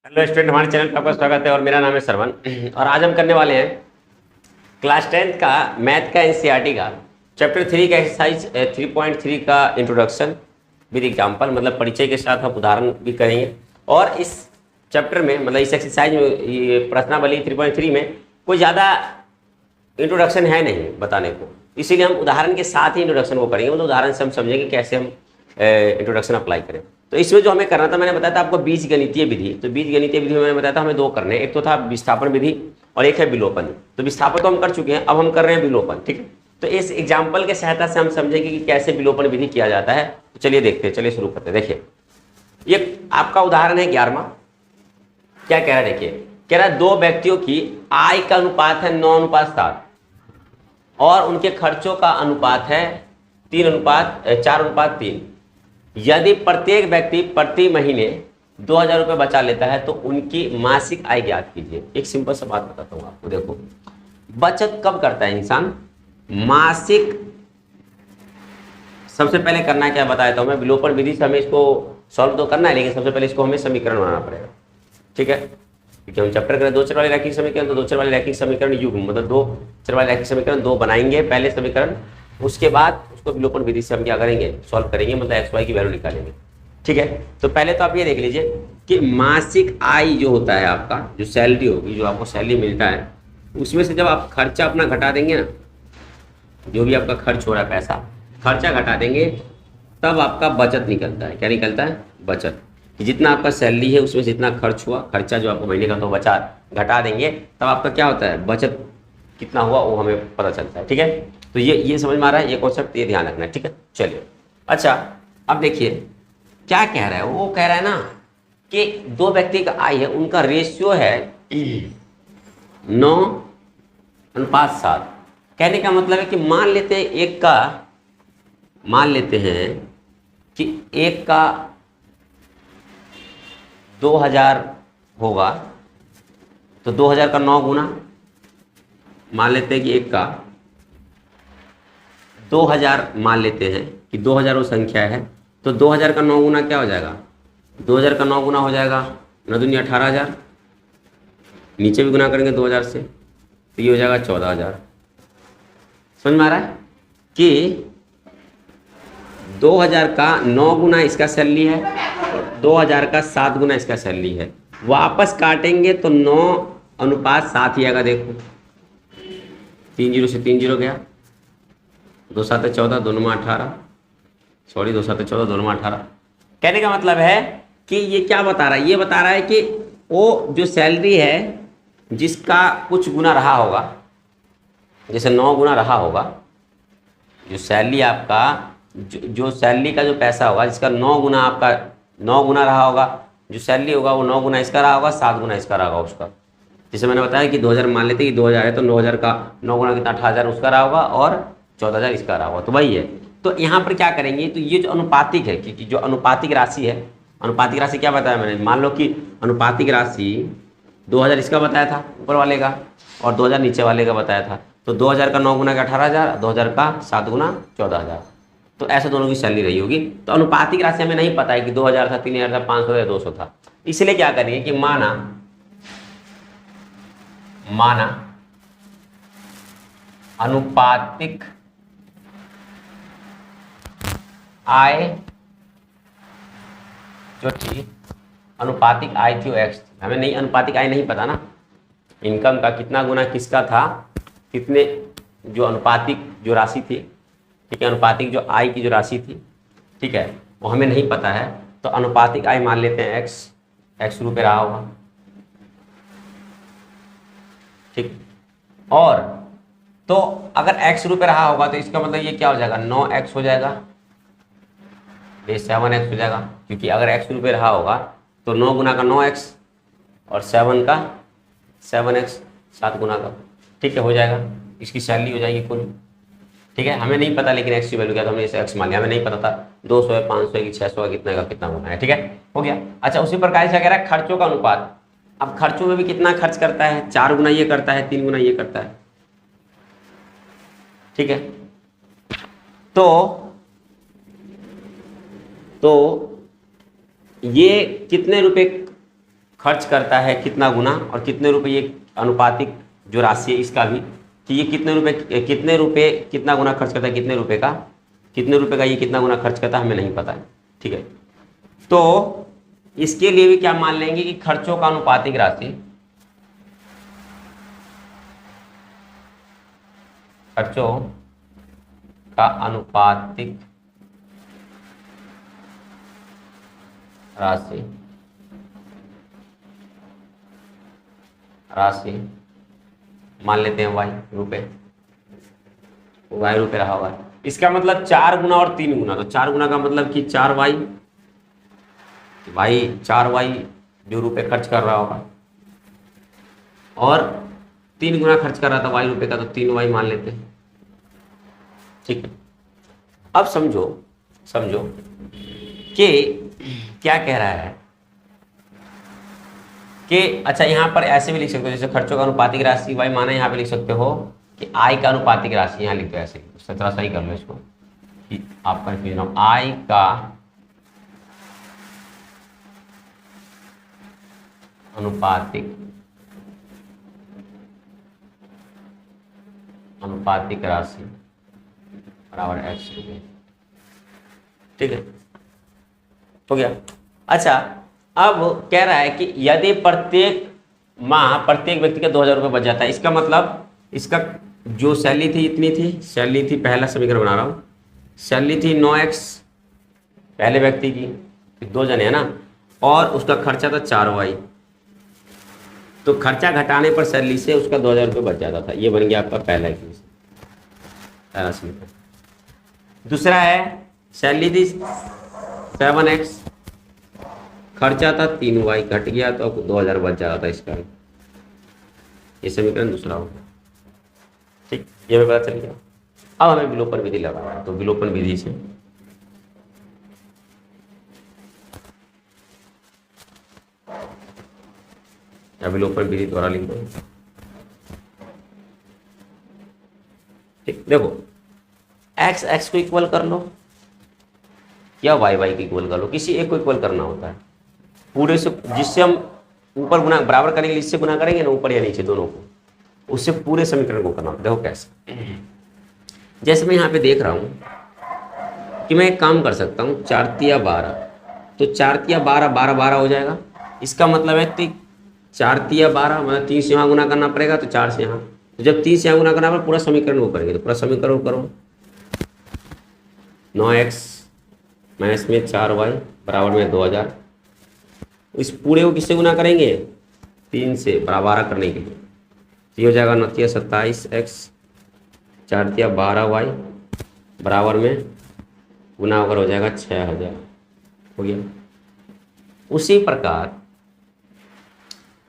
Hello student, हमारे channel पर आपका स्वागत है और मेरा नाम है सरवन। और आज हम करने वाले हैं क्लास 10th का मैथ का एनसीईआरटी का चैप्टर 3 का एक्सरसाइज 3.3 का इंट्रोडक्शन विद एग्जाम्पल, मतलब परिचय के साथ हम उदाहरण भी करेंगे। और इस चैप्टर में मतलब इस एक्सरसाइज में ये प्रश्नावली 3.3 में कोई ज़्यादा इंट्रोडक्शन है नहीं बताने को, इसीलिए हम उदाहरण के साथ ही इंट्रोडक्शन को करेंगे। मतलब उदाहरण से हम समझेंगे कैसे हम इंट्रोडक्शन अप्लाई करें। तो इसमें जो हमें करना था, मैंने बताया था आपको बीजगणितीय विधि। तो बीजगणितीय विधि में मैंने बताया था हमें दो करने हैं, एक तो था विस्थापन विधि और एक है विलोपन। तो विस्थापन तो हम कर चुके हैं, अब हम कर रहे हैं विलोपन। ठीक है, तो इस एग्जाम्पल के सहायता से हम समझेंगे कि कैसे विलोपन विधि किया जाता है। तो चलिए देखते हैं, चलिए शुरू करते हैं। देखिए, ये आपका उदाहरण है 11वां। क्या कह रहा है, देखिए कह रहा है दो व्यक्तियों की आय का अनुपात है 9:7 और उनके खर्चों का अनुपात है 4:3। यदि प्रत्येक व्यक्ति प्रति महीने 2000 रुपये बचा लेता है तो उनकी मासिक आय ज्ञात कीजिए। एक सिंपल सा बात बताता हूँ आपको। देखो, बचत कब करता है इंसान? मासिक। सबसे पहले करना है क्या बताया था मैं, विलोपन विधि से हमें इसको सॉल्व तो करना है, लेकिन सबसे पहले इसको हमें समीकरण बनाना पड़ेगा। ठीक है, क्योंकि हम चैप्टर करें दो चर वाले रैखिक समीकरण, तो दो चर वाले रैखिक समीकरण युग्म मतलब दो चर वाले रैखिक समीकरण दो बनाएंगे पहले समीकरण, उसके बाद उसको विलोपन विधि से हम क्या करेंगे, सॉल्व करेंगे, मतलब एक्स वाई की वैल्यू निकालेंगे। ठीक है, तो पहले तो आप ये देख लीजिए कि मासिक आय जो होता है आपका, जो सैलरी होगी, जो आपको सैलरी मिलता है, उसमें से जब आप खर्चा अपना घटा देंगे ना, जो भी आपका खर्च हो रहा है पैसा, खर्चा घटा देंगे, तब आपका बचत निकलता है। क्या निकलता है? बचत। जितना आपका सैलरी है उसमें से जितना खर्च हुआ, खर्चा जो आपको महीने का तो बचा, घटा देंगे, तब आपका क्या होता है, बचत कितना हुआ वो हमें पता चलता है। ठीक है, तो ये समझ में आ रहा है, ये कॉन्सेप्ट, ये ध्यान रखना है। ठीक है, चलिए। अच्छा, अब देखिए क्या कह रहा है, वो कह रहा है ना कि दो व्यक्ति का आय है, उनका रेशियो है 9:7। कहने का मतलब है कि मान लेते हैं कि एक का 2000 होगा, तो 2000 का 9 गुना, मान लेते हैं कि एक का 2000, मान लेते हैं कि 2000 वो संख्या है, तो 2000 का 9 गुना क्या हो जाएगा, 2000 का 9 गुना हो जाएगा 9 दूनी 18,000, नीचे भी गुना करेंगे 2000 से तो ये हो जाएगा 14,000। समझ में आ रहा है कि 2000 का 9 गुना इसका सैलरी है, 2000 का 7 गुना इसका सैलरी है। वापस काटेंगे तो 9:7 ही आएगा। देखो, 3 0 से 3 0 गया, 2 7 14, 2 9 18, सॉरी 2 7 14, 2 9 18। कहने का मतलब है कि ये क्या बता रहा है, ये बता रहा है कि वो जो सैलरी है जिसका कुछ गुना रहा होगा, जैसे 9 गुना रहा होगा, जो सैलरी आपका जो सैलरी का जो पैसा होगा, जिसका 9 गुना आपका 9 गुना रहा होगा, जो सैलरी होगा वो 9 गुना इसका रहा होगा, 7 गुना इसका रहा होगा उसका। जैसे मैंने बताया कि 2000 मान लेते कि 2000 है, तो 9000 का 9 गुना कितना, 18,000 उसका रहा होगा और 14,000 इसका रहा होगा, तो वही है। तो यहाँ पर क्या करेंगे, तो ये जो अनुपातिक है, क्योंकि जो अनुपातिक राशि है, अनुपातिक राशि क्या बताया मैंने, मान लो कि अनुपातिक राशि 2000 इसका बताया था ऊपर वाले का और 2000 नीचे वाले का बताया था, तो 2000 का 9 गुना का 18,000, 2000 का 7 गुना 14,000, तो ऐसे दोनों की सैलरी रही होगी। तो अनुपातिक राशि हमें नहीं पता है कि 2000 था, 3000 था, 500 था, 200 था, इसलिए क्या करेंगे कि माना अनुपातिक आय जो थी, अनुपातिक आय थी वो एक्स थी। हमें नहीं, अनुपातिक आय नहीं पता ना, इनकम का कितना गुना किसका था, कितने, जो अनुपातिक जो राशि थी, ठीक है, अनुपातिक जो आय की जो राशि थी, ठीक है, वो हमें नहीं पता है। तो अनुपातिक आय मान लेते हैं एक्स रुपये रहा होगा। ठीक, और तो अगर एक्स रुपये रहा होगा तो इसका मतलब ये क्या हो जाएगा, 9x हो जाएगा, ये 7x हो जाएगा, क्योंकि अगर एक्स रुपये रहा होगा तो 9 गुना का 9x और 7 का 7x, 7 गुना का, ठीक है, हो जाएगा, इसकी सैलरी हो जाएगी कुल। ठीक है, हमें नहीं पता, लेकिन एक्स की वैल्यू क्या था, हमने इसे एक्स मान लिया, हमें नहीं पता था 200 है, 500 है कि 600 है, कितना का कितना गुना है। ठीक है, हो गया। अच्छा, उसी प्रकार से क्या कह रहा है, खर्चों का अनुपात। अब खर्चों में भी कितना खर्च करता है, 4 गुना ये करता है, 3 गुना ये करता है। ठीक है, तो ये कितने रुपए खर्च करता है कितना गुना और कितने रुपए, ये अनुपातिक जो राशि है इसका भी, कि ये कितने रुपए कितना गुना खर्च करता है, कितने रुपए का ये कितना गुना खर्च करता है हमें नहीं पता है। ठीक है, तो इसके लिए भी क्या मान लेंगे कि खर्चों का अनुपातिक राशि, खर्चों का अनुपातिक राशि मान लेते हैं वाई रुपए रहा हुआ है। इसका मतलब 4 गुना और 3 गुना, तो 4 गुना का मतलब कि 4y, भाई 4y जो रुपए खर्च कर रहा होगा, और 3 गुना खर्च कर रहा था y रुपए का, तो 3y मान लेते हैं। ठीक है, अब समझो कि क्या कह रहा है कि अच्छा यहाँ पर ऐसे भी लिख सकते हो, जैसे खर्चों का अनुपातिक राशि y माना, यहाँ पे लिख सकते हो कि आय का अनुपातिक राशि, यहाँ लिख दो ऐसे, थोड़ा सही कर लो इसको कि आप कंफ्यूजन हो। आय का अनुपातिक राशि बराबर x रुपये। ठीक है, हो गया। अच्छा, अब कह रहा है कि यदि प्रत्येक माह प्रत्येक व्यक्ति का 2000 रुपये बच जाता है, इसका मतलब इसका जो सैलरी थी इतनी थी, सैलरी थी, पहला समीकरण बना रहा हूँ, सैलरी थी 9x पहले व्यक्ति की, 2 जने है ना, और उसका खर्चा था 4y, तो खर्चा घटाने पर सैलरी से उसका 2000 रुपये बच जाता था। ये बन गया आपका पहला समीकरण। दूसरा है सैलरी थी 7x, खर्चा था 3y, घट गया तो 2000 बच जाता था इसका। ये समीकरण दूसरा होगा। ठीक, ये हमें पता चल गया। अब हमें विलोपन विधि लगाना है, तो विलोपन विधि से या विलोपन विधि द्वारा लिख दो। ठीक, देखो x को इक्वल कर लो या y को इक्वल कर लो, किसी एक को इक्वल करना होता है पूरे से, जिससे हम ऊपर गुना बराबर करेंगे, इससे गुना करेंगे ना ऊपर या नीचे दोनों को, उससे पूरे समीकरण को करना होता है। देखो कैसे, जैसे मैं यहाँ पे देख रहा हूँ कि मैं एक काम कर सकता हूँ, 4 तिया 12, तो 4 तिया 12 12 12 हो जाएगा। इसका मतलब है 4 तिया 12 मतलब 3 से यहाँ गुना करना पड़ेगा, तो 4 से यहाँ, तो जब 3 से यहाँ गुना करना पड़ेगा पूरा समीकरण वो करेंगे, तो पूरा समीकरण करो 9x माइनस में 4y बराबर में 2000। इस पूरे को किससे गुना करेंगे, 3 से, बराबर करने के लिए, तो ये हो जाएगा 9 तिया 27x, 4 तिया 12y बराबर में गुना होकर हो जाएगा 6000। हो गया। उसी प्रकार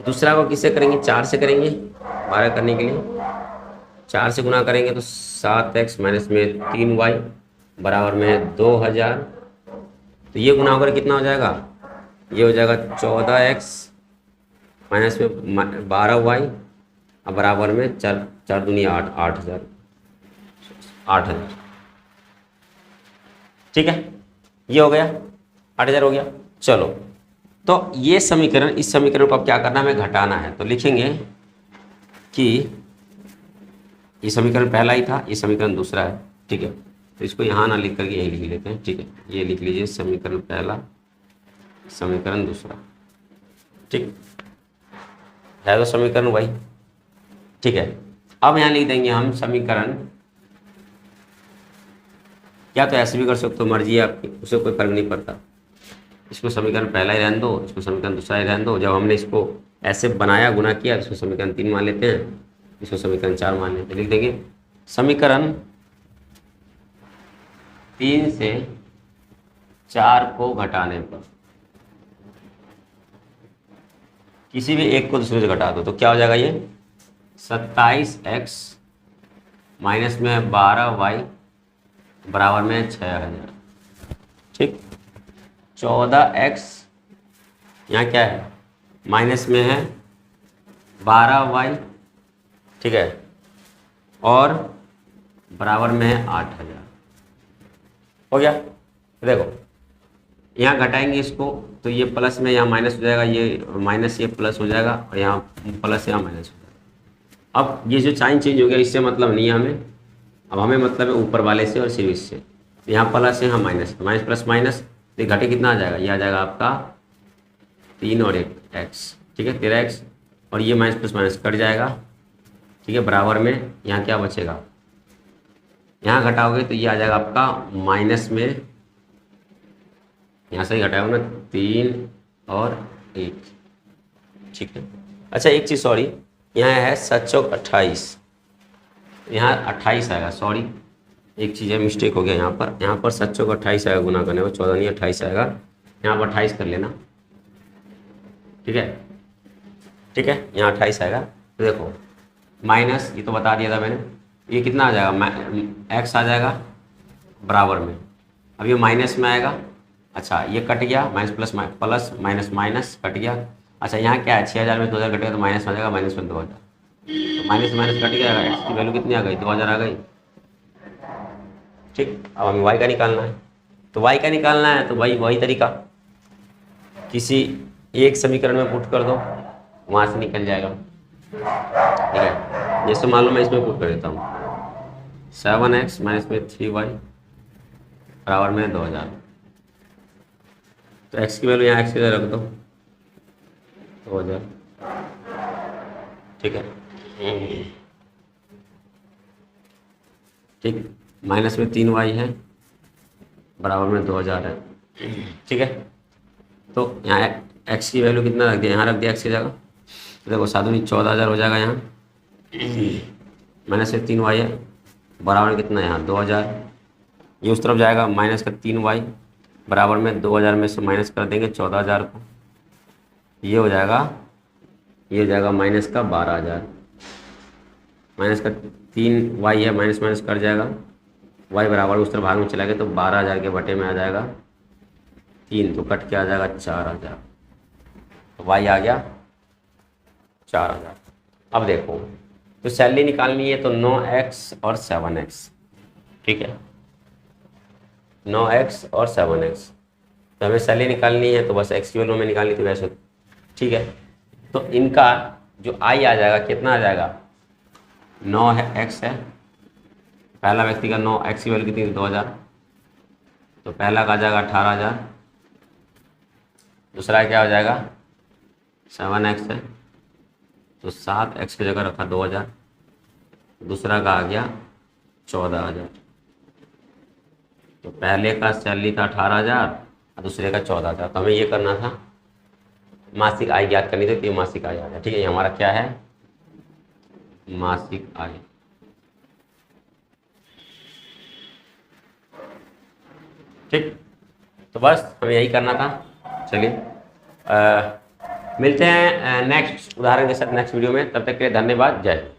दूसरा को किससे करेंगे, 4 से करेंगे, 12 करने के लिए 4 से गुना करेंगे तो 7x माइनस में 3y बराबर में 2000, तो ये गुना होकर कितना हो जाएगा, ये हो जाएगा 14x माइनस में 12y बराबर में 4 दूनी 8, 8000। ठीक है, ये हो गया 8000 हो गया। चलो, तो ये समीकरण, इस समीकरण को अब क्या करना है, हमें घटाना है, तो लिखेंगे कि ये समीकरण पहला ही था, ये समीकरण दूसरा है। ठीक है, तो इसको यहाँ ना लिख करके यही लिख लेते हैं। ठीक है, ये लिख लीजिए समीकरण पहला, समीकरण दूसरा। ठीक है, तो समीकरण वही। ठीक है, अब यहाँ लिख देंगे हम समीकरण, या तो ऐसे भी कर सकते हो, मर्जी है आपकी, उससे कोई फर्क नहीं पड़ता। इसको समीकरण पहला ही रहने दो, इसको समीकरण दूसरा ही रहने दो। जब हमने इसको ऐसे बनाया, गुना किया, इसको समीकरण 3 मान लेते हैं, इसको समीकरण 4 मान लेते हैं। लिख देंगे समीकरण 3 से 4 को घटाने पर, किसी भी एक को दूसरे से घटा दो, तो क्या हो जाएगा, ये 27x माइनस में 12y बराबर में 6000। ठीक, 14x यहाँ क्या है, माइनस में है 12y, ठीक है, और बराबर में है 8000। हो गया। देखो यहाँ घटाएंगे इसको तो ये प्लस में यहाँ माइनस हो जाएगा, ये माइनस ये प्लस हो जाएगा, और यहाँ प्लस यहाँ माइनस हो जाएगा। अब ये जो साइन चेंज हो गया इससे मतलब नहीं है हमें, अब हमें मतलब है ऊपर वाले से और सीरीज से। यहाँ प्लस है, यहाँ माइनस, माइनस प्लस माइनस, तो घटे कितना आ जाएगा, ये आ जाएगा आपका 3 और 1 एक्स, ठीक है 13 एक्स, और ये माइनस प्लस माइनस कट जाएगा, ठीक है बराबर में यहाँ क्या बचेगा, यहाँ घटाओगे तो ये आ जाएगा आपका माइनस में, यहाँ से ही घटाओगे ना 3 और 1, ठीक है। अच्छा एक चीज़ सॉरी, यहाँ है 7 चौक 28, यहाँ 28 आएगा, सॉरी एक चीज़ है मिस्टेक हो गया यहाँ पर 7 चौक 28 आएगा गुना करने में, 14 नहीं 28 आएगा, यहाँ पर 28 कर लेना, ठीक है ठीक है, यहाँ 28 आएगा। तो देखो माइनस, ये तो बता दिया था मैंने, ये कितना आ जाएगा, एक्स आ जाएगा बराबर में, अब ये माइनस में आएगा, अच्छा ये कट गया, minus plus plus minus minus cut गया। अच्छा यहाँ क्या है, 6000 में 2000 कटेगा तो माइनस में आ जाएगा, माइनस में 2000, तो माइनस माइनस कट गया, एक्स की वैल्यू कितनी आ गई, 2000 आ गई, ठीक। अब हमें वाई का निकालना है, तो वाई का निकालना है तो वही तरीका, किसी एक समीकरण में पुट कर दो, वहाँ से निकल जाएगा, ठीक है। जैसे मान लो मैं इसमें पुट कर देता हूँ 7x माइनस में 3y बराबर में 2000, तो x की वैल्यू यहाँ x की जगह रख दो 2000, ठीक है ठीक, माइनस में 3y है बराबर में 2000 है, ठीक है। तो यहाँ x की वैल्यू कितना रख दिया, यहाँ रख दिया x की जगह, तो देखो 7 दूनी 14000 हो जाएगा, यहाँ माइनस में 3y है बराबर में कितना है, यहाँ 2000, ये उस तरफ जाएगा, माइनस का 3y बराबर में 2000 में से माइनस कर देंगे 14000 को, ये हो जाएगा माइनस का 12000, माइनस का 3y है, माइनस माइनस कट जाएगा, y बराबर उस तरफ भाग में चला गया तो 12000 के बटे में आ जाएगा 3, तो कट के आ जाएगा 4000, तो y आ गया 4000। अब देखो तो सैलरी निकालनी है तो 9x और 7x, ठीक है 9x और 7x, तो हमें सैलरी निकालनी है तो बस x की वैल्यू में निकालनी थी वैसे, ठीक है। तो इनका जो i आ जाएगा कितना आ जाएगा, 9x है, पहला व्यक्ति का 9x की वैल्यू कितनी थी 2000, तो पहला का आ जाएगा 18000, दूसरा क्या हो जाएगा 7x है, तो 7x की जगह रखा 2000, दूसरा का आ गया 14000, तो पहले का सैलरी था 18000 और दूसरे का 14000, तो हमें ये करना था मासिक आय ज्ञात करनी थी, तो ये मासिक आय आ गया, ठीक है। ये हमारा क्या है, मासिक आय, ठीक। तो बस हमें यही करना था, चलिए मिलते हैं नेक्स्ट उदाहरण के साथ नेक्स्ट वीडियो में, तब तक के लिए धन्यवाद, जय हिंद।